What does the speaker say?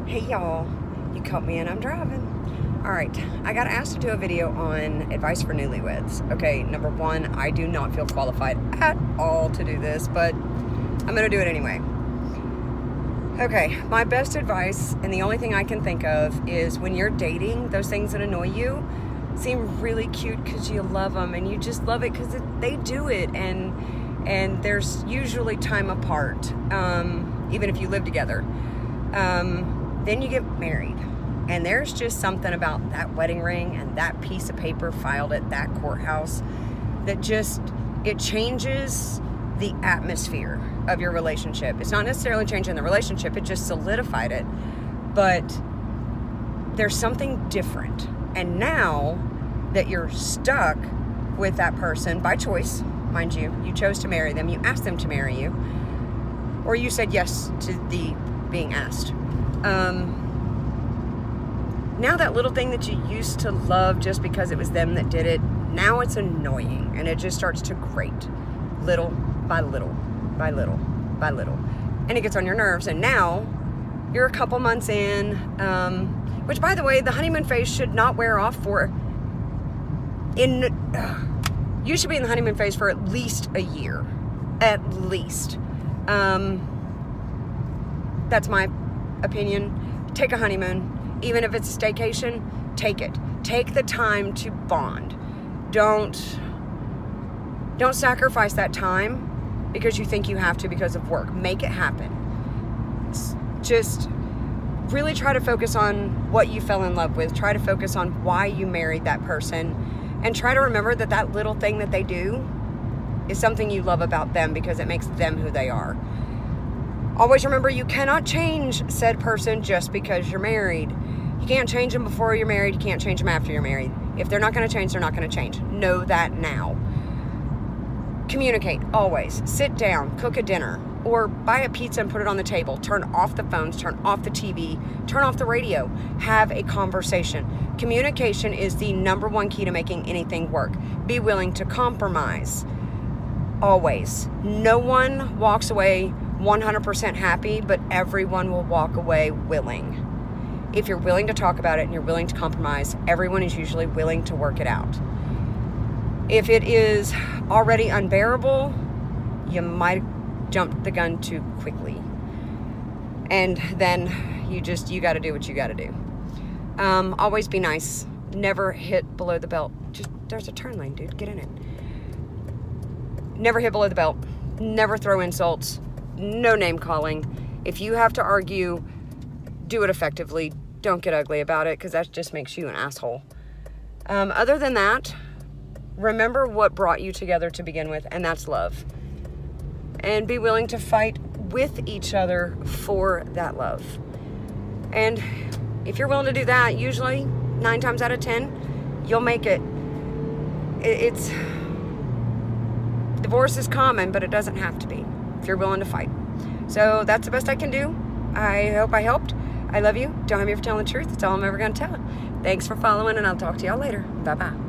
Hey y'all, you caught me and I'm driving. Alright, I got asked to do a video on advice for newlyweds. Okay, number one, I do not feel qualified at all to do this, but I'm gonna do it anyway. Okay, my best advice, and the only thing I can think of, is when you're dating, those things that annoy you seem really cute because you love them and you just love it because they do it, and there's usually time apart, even if you live together. Then you get married, and there's just something about that wedding ring and that piece of paper filed at that courthouse that just, it changes the atmosphere of your relationship. It's not necessarily changing the relationship, it just solidified it, but there's something different. And now that you're stuck with that person by choice, mind you, you chose to marry them, you asked them to marry you, or you said yes to the being asked. Now that little thing that you used to love just because it was them that did it, now it's annoying, and it just starts to grate little by little by little by little, and it gets on your nerves. And now you're a couple months in, which, by the way, the honeymoon phase should not wear off for you should be in the honeymoon phase for at least a year, at least. That's my opinion. Take a honeymoon. Even if it's a staycation, take it. Take the time to bond. Don't sacrifice that time because you think you have to because of work. Make it happen. Just really try to focus on what you fell in love with. Try to focus on why you married that person. And try to remember that that little thing that they do is something you love about them because it makes them who they are. Always remember, you cannot change said person just because you're married. You can't change them before you're married. You can't change them after you're married. If they're not going to change, they're not going to change. Know that now. Communicate, always. Sit down, cook a dinner, or buy a pizza and put it on the table. Turn off the phones, turn off the TV, turn off the radio. Have a conversation. Communication is the #1 key to making anything work. Be willing to compromise. Always. No one walks away 100% happy, but everyone will walk away willing. If you're willing to talk about it and you're willing to compromise, everyone is usually willing to work it out. If it is already unbearable, you might jump the gun too quickly. And then you got to do what you got to do. Always be nice. Never hit below the belt. There's a turn lane, dude. Get in it. Never hit below the belt. Never throw insults. No name calling. If you have to argue, do it effectively. Don't get ugly about it, because that just makes you an asshole. Other than that, remember what brought you together to begin with, and that's love. And be willing to fight with each other for that love. And if you're willing to do that, usually 9 times out of 10, you'll make it. Divorce is common, but it doesn't have to be if you're willing to fight. So that's the best I can do. I hope I helped. I love you. Don't have me for telling the truth. That's all I'm ever going to tell. Thanks for following, and I'll talk to y'all later. Bye-bye.